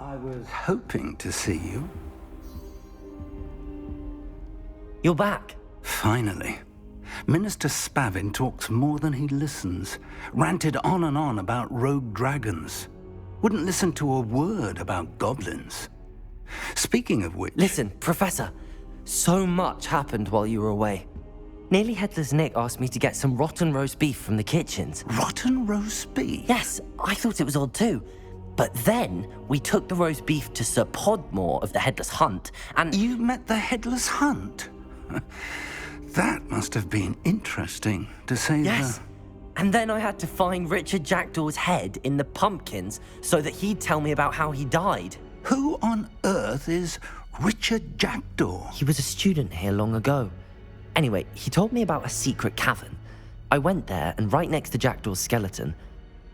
I was hoping to see you. You're back. Finally. Minister Spavin talks more than he listens. Ranted on and on about rogue dragons. Wouldn't listen to a word about goblins. Speaking of which... Listen, Professor. So much happened while you were away. Nearly Headless Nick asked me to get some rotten roast beef from the kitchens. Rotten roast beef? Yes, I thought it was odd too. But then we took the roast beef to Sir Podmore of the Headless Hunt, and... You met the Headless Hunt? That must have been interesting, to say Yes. And then I had to find Richard Jackdaw's head in the pumpkins so that he'd tell me about how he died. Who on earth is Richard Jackdaw? He was a student here long ago. Anyway, he told me about a secret cavern. I went there, and right next to Jackdaw's skeleton,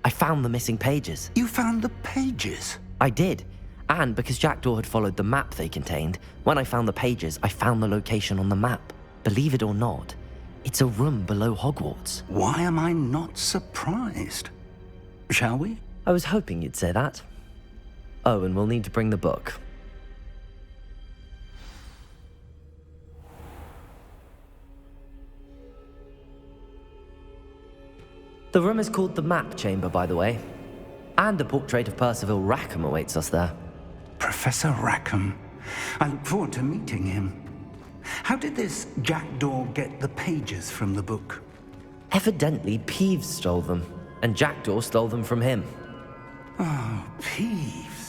I found the missing pages. You found the pages? I did. And because Jackdaw had followed the map they contained, when I found the pages, I found the location on the map. Believe it or not, it's a room below Hogwarts. Why am I not surprised? Shall we? I was hoping you'd say that. Oh, and we'll need to bring the book. The room is called the Map Chamber, by the way. And a portrait of Percival Rackham awaits us there. Professor Rackham. I look forward to meeting him. How did this Jackdaw get the pages from the book? Evidently, Peeves stole them, and Jackdaw stole them from him. Oh, Peeves.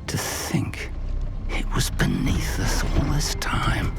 To think it was beneath us all this time.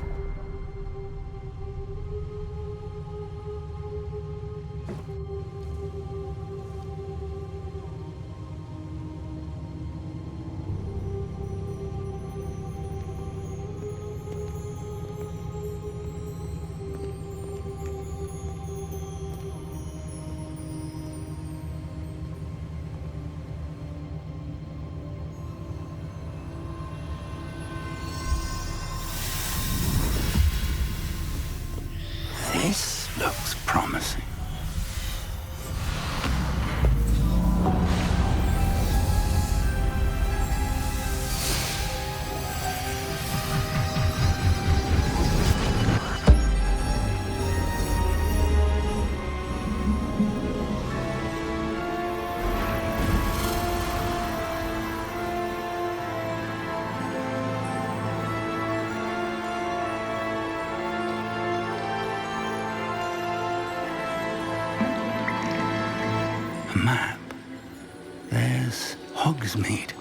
A map. There's Hogsmeade.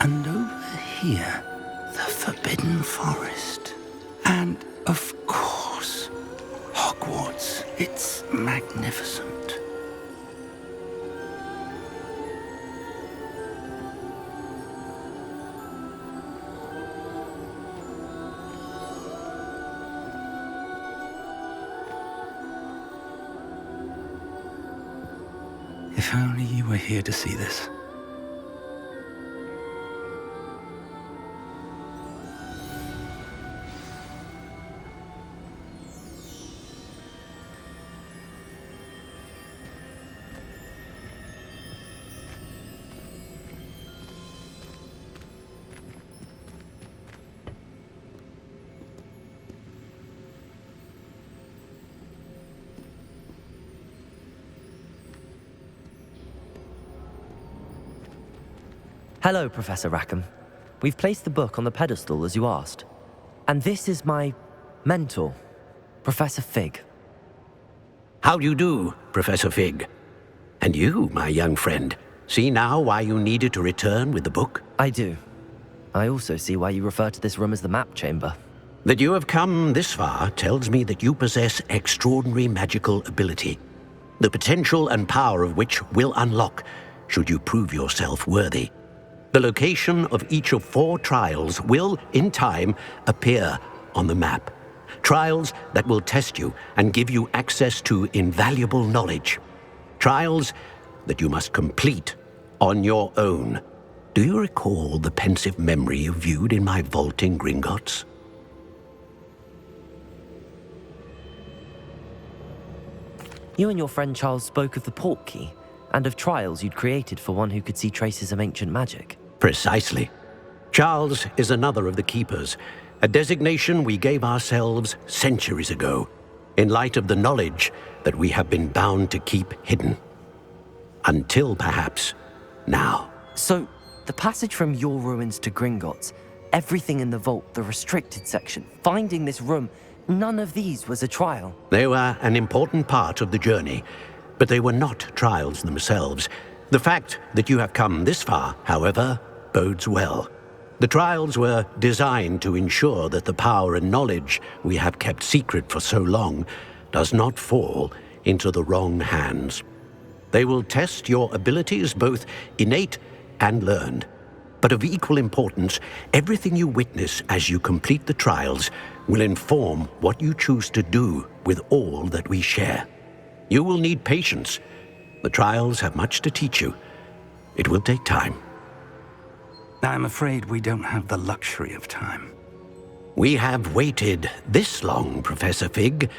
And over here, the Forbidden Forest. And, of course, Hogwarts. It's magnificent. If only you were here to see this. Hello, Professor Rackham. We've placed the book on the pedestal as you asked. And this is my mentor, Professor Fig. How do you do, Professor Fig? And you, my young friend, see now why you needed to return with the book? I do. I also see why you refer to this room as the map chamber. That you have come this far tells me that you possess extraordinary magical ability, the potential and power of which will unlock should you prove yourself worthy. The location of each of 4 trials will, in time, appear on the map. Trials that will test you and give you access to invaluable knowledge. Trials that you must complete on your own. Do you recall the pensive memory you viewed in my vault in Gringotts? You and your friend Charles spoke of the port key, and of trials you'd created for one who could see traces of ancient magic. Precisely. Charles is another of the Keepers, a designation we gave ourselves centuries ago, in light of the knowledge that we have been bound to keep hidden. Until, perhaps, now. So, the passage from your ruins to Gringotts, everything in the vault, the restricted section, finding this room, none of these was a trial. They were an important part of the journey, but they were not trials themselves. The fact that you have come this far, however, bodes well. The trials were designed to ensure that the power and knowledge we have kept secret for so long does not fall into the wrong hands. They will test your abilities, both innate and learned. But of equal importance, everything you witness as you complete the trials will inform what you choose to do with all that we share. You will need patience. The trials have much to teach you. It will take time. I'm afraid we don't have the luxury of time. We have waited this long, Professor Fig.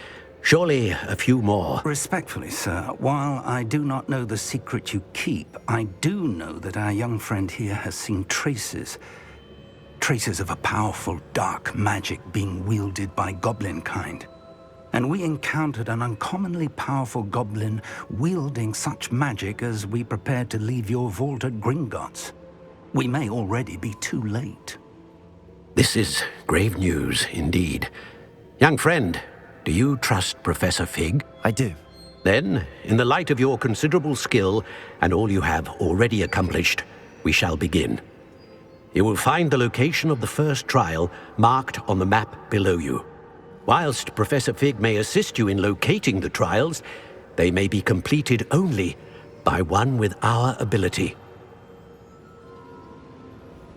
Surely a few more. Respectfully, sir, while I do not know the secret you keep, I do know that our young friend here has seen traces of a powerful dark magic being wielded by goblin kind. And we encountered an uncommonly powerful goblin wielding such magic as we prepared to leave your vault at Gringotts. We may already be too late. This is grave news indeed. Young friend, do you trust Professor Fig? I do. Then, in the light of your considerable skill and all you have already accomplished, we shall begin. You will find the location of the first trial marked on the map below you. Whilst Professor Fig may assist you in locating the trials, they may be completed only by one with our ability.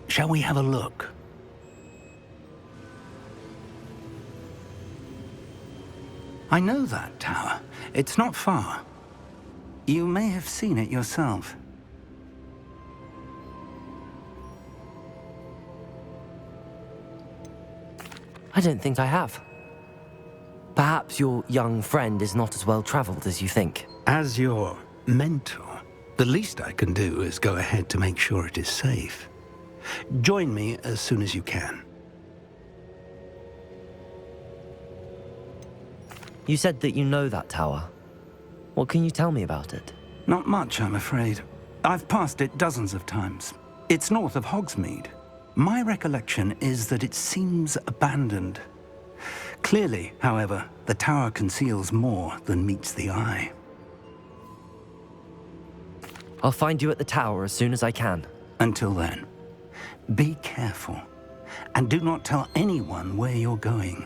Shall we have a look? I know that tower. It's not far. You may have seen it yourself. I don't think I have. Perhaps your young friend is not as well traveled as you think. As your mentor, the least I can do is go ahead to make sure it is safe. Join me as soon as you can. You said that you know that tower. What can you tell me about it? Not much, I'm afraid. I've passed it dozens of times. It's north of Hogsmeade. My recollection is that it seems abandoned. Clearly, however, the tower conceals more than meets the eye. I'll find you at the tower as soon as I can. Until then, be careful, and do not tell anyone where you're going.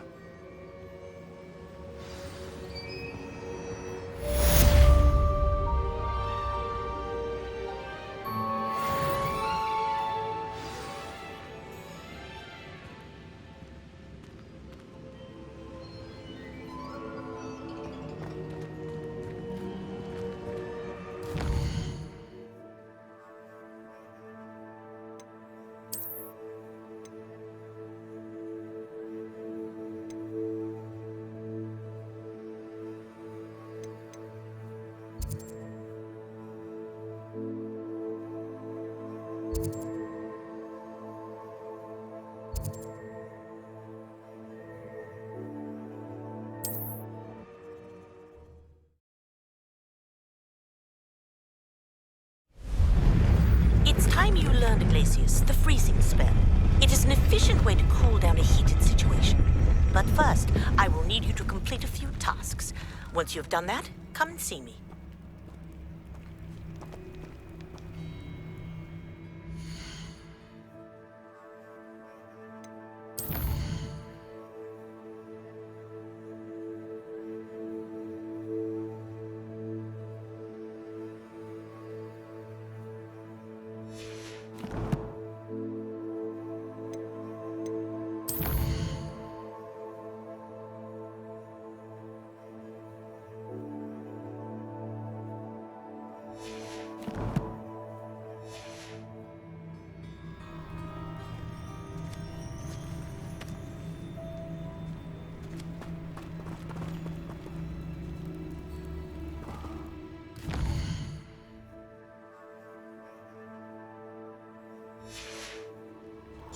It's time you learned, Glacius, the freezing spell. It is an efficient way to cool down a heated situation. But first, I will need you to complete a few tasks. Once you've done that, come and see me.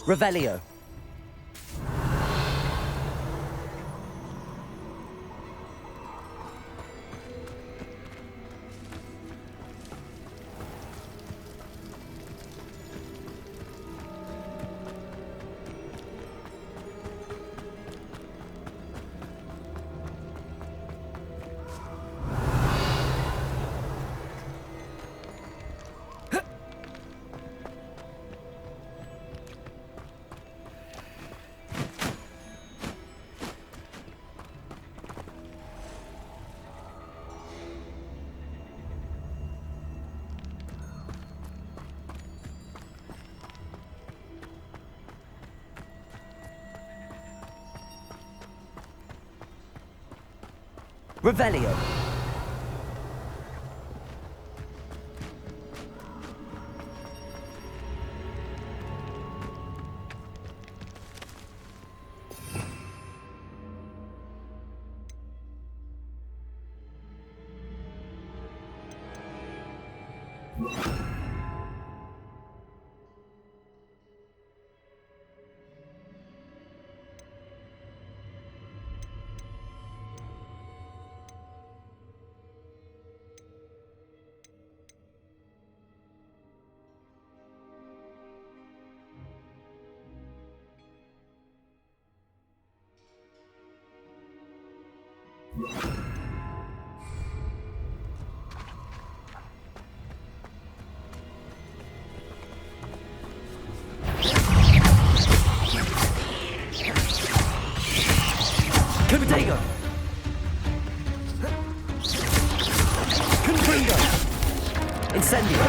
Revelio. Revelio. Diagon! Confringo! Incendio!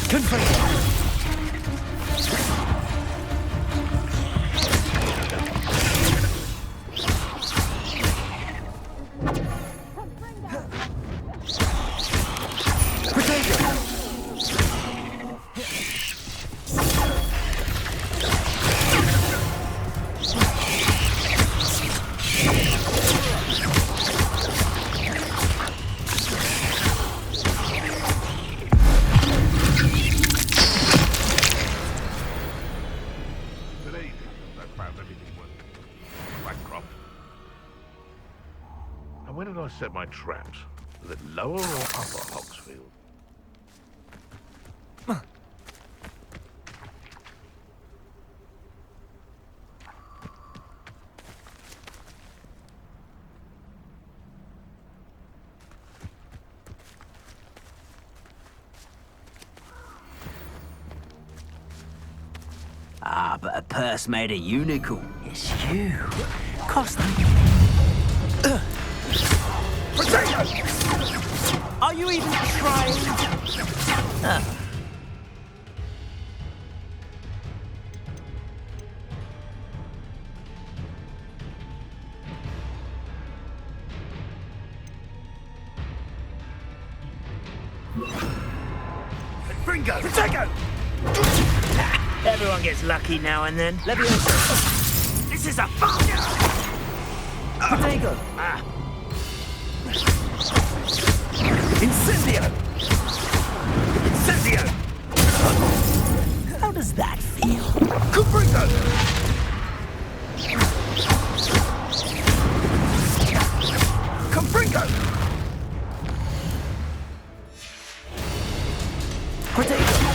Confringo! Set my traps. Was it lower or upper Hogsmeade? but a purse made of unicorn. It's you. Cost Are you even trying? Fringo! Protego! Everyone gets lucky now and then. Leviosa. This is a fuck! Protego. Incendio! Incendio! How does that feel? Fringo! Fringo! Protego!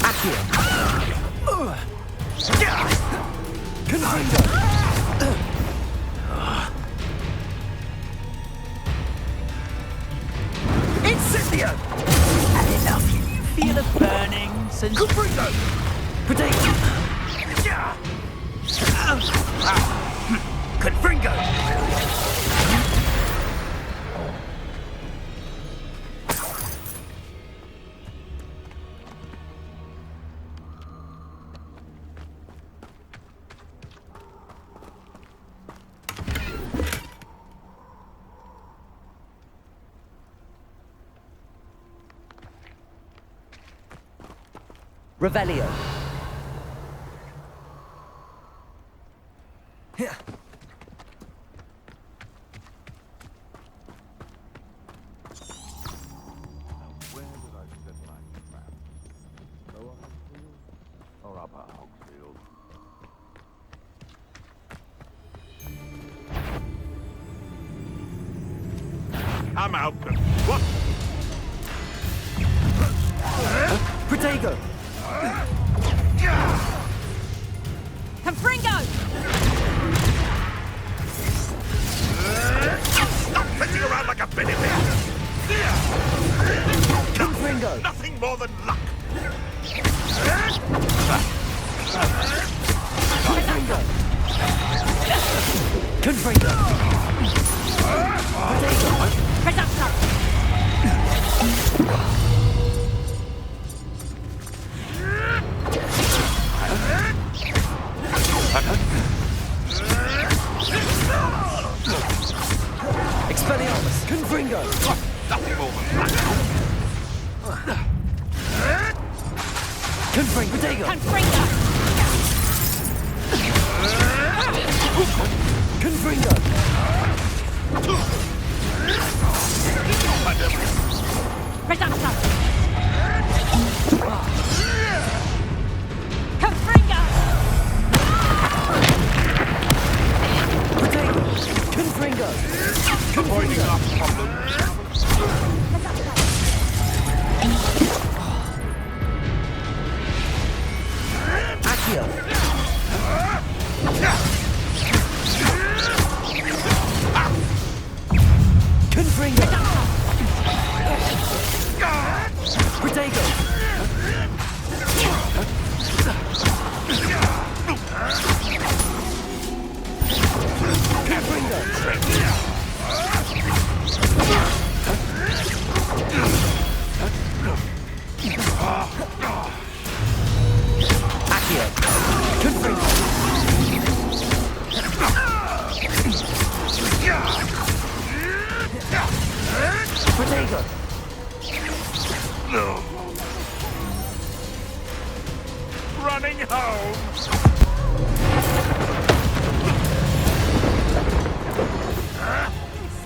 Accio! Confindo! Incendio! Had enough. You feel a burning sensation. Fringo! Protego! Fringo! Revelio. Here. Where did I set my trap? Lower Hogsfield or upper Hogsfield? I'm out. What? Protego! Confringo! Stop sitting around like a benefit! Confringo! Nothing more than luck! Confringo! Confringo! Protego! Presapto! Expelliarmus! Confringo! Nothing more than luck! Confringo! Protego! Confringo! Confringo! Presapto! Confringo! Protego! Confringo! Avoiding our problem. Accio! Confringo! Protego! Confringo! Accio! Confringo! Protego! Running home!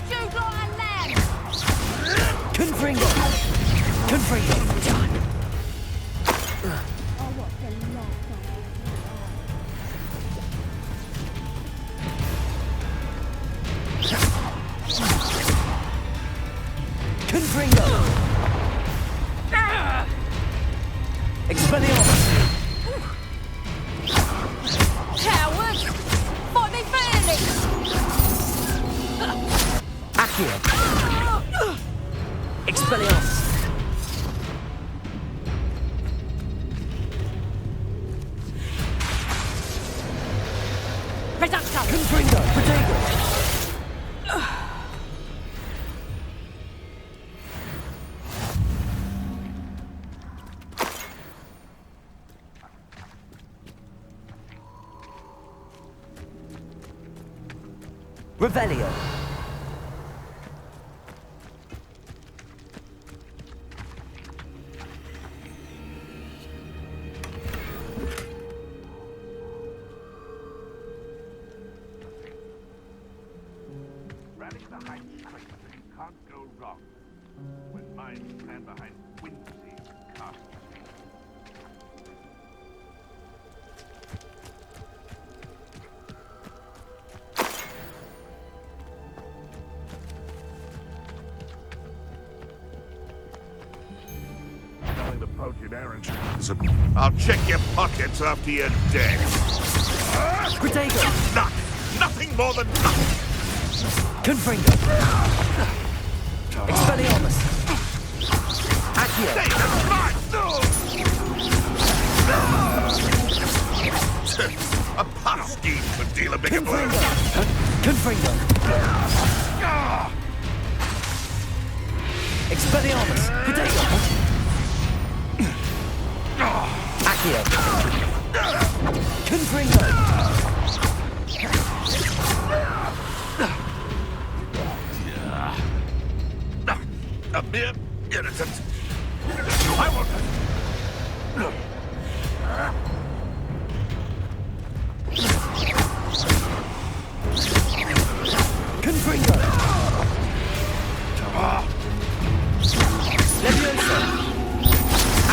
Stewed like a lamb! Confringo! Confringo! Confringo! Expelliarmus! Cowards! Fight me fairly! Accio! Expelliarmus! Reducto! Confringo! Protego! Revelio! Rally behind strength can't go wrong. When minds stand behind whimsy and castles. Telling the poached errand. I'll check your pockets after you're dead. Protego! Nothing more than nothing. Confringo! Expelliarmus! Accio! A pot scheme could deal a bigger blow. Confringo! Expelliarmus! Protego! Accio! Confringo! A mere innocent. I won't. Confringo! Leviosa!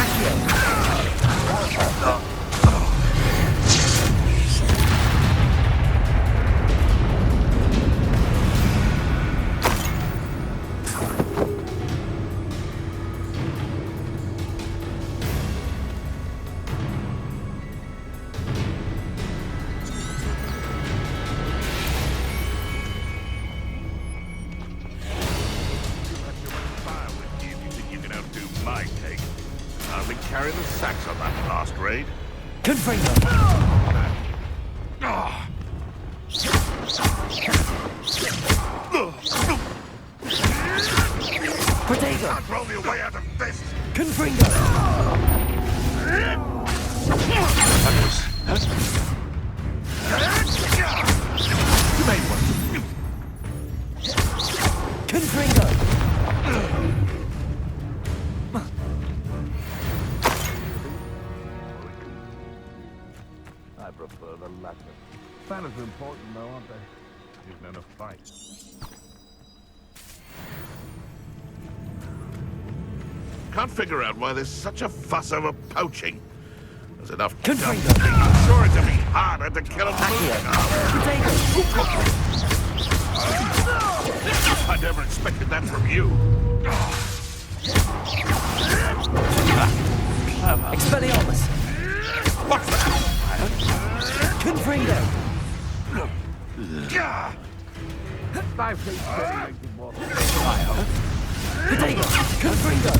Accio! Carry the sacks on that last raid. Confringo! Protego! Can't roll me away out of this. Confringo! You made one. Confringo! I prefer the latter. Banners are important though, aren't they? You've known a fight. Can't figure out why there's such a fuss over poaching. There's enough Confringo! dumb. Sure it'd be harder to kill a Accio! moose. I never expected that from you. Expelliarmus! What's that? Confringo! Protego! Confringo!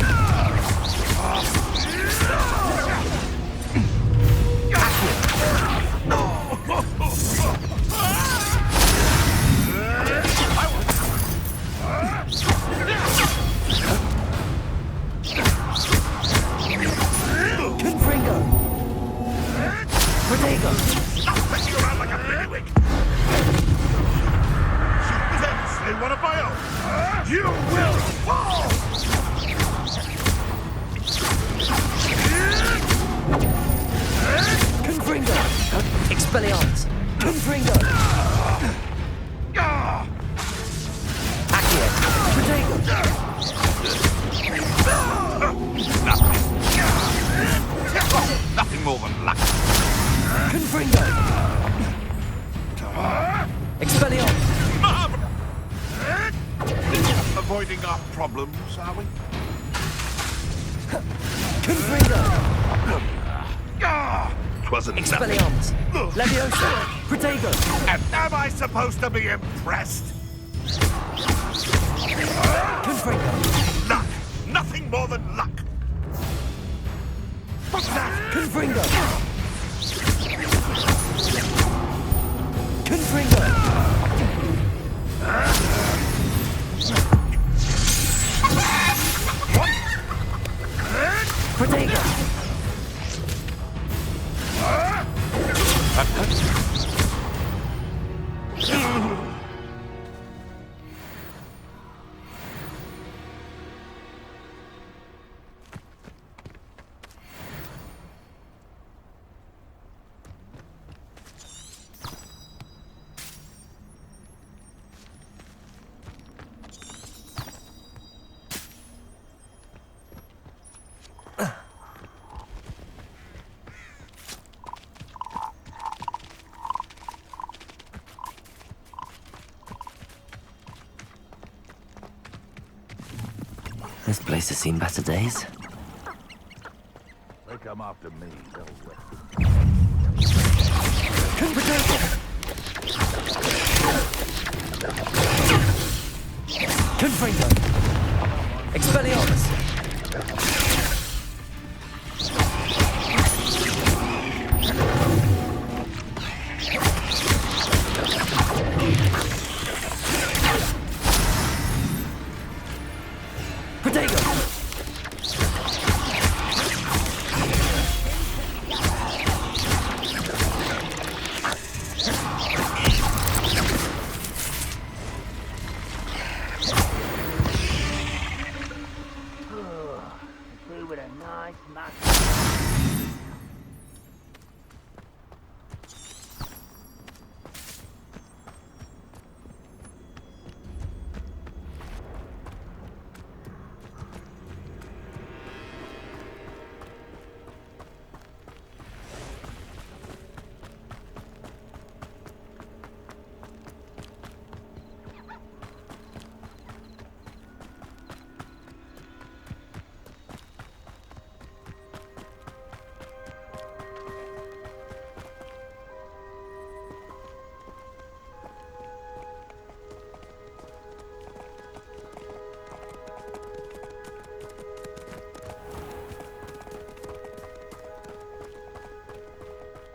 Confringo! Protego! Stop messing around like a bigwig! Shoot in one of my own! You will fall! Confringo! Expelliarmus! Confringo! Accio! Protego! Nothing more than luck. Confringo! Expelliarmus! Avoiding our problems, are we? Confringo! Twasn't nothing. Expelliarmus! Leviosa! Protego! And am I supposed to be impressed? Confringo! Luck! more than luck. What's that? Confringo! Confringo! Protego! This place has seen better days. They come after me, they'll wet. Confringo! Expelliarmus! Protego! With a nice much.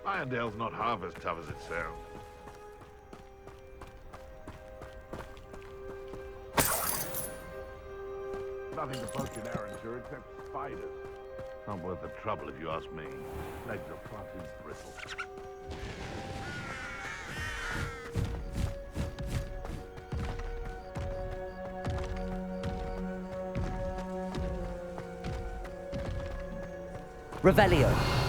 Irondale's not half as tough as it sounds. Nothing to poke in Arrowsure except spiders. Not worth the trouble if you ask me. Legs are far too brittle. Revelio!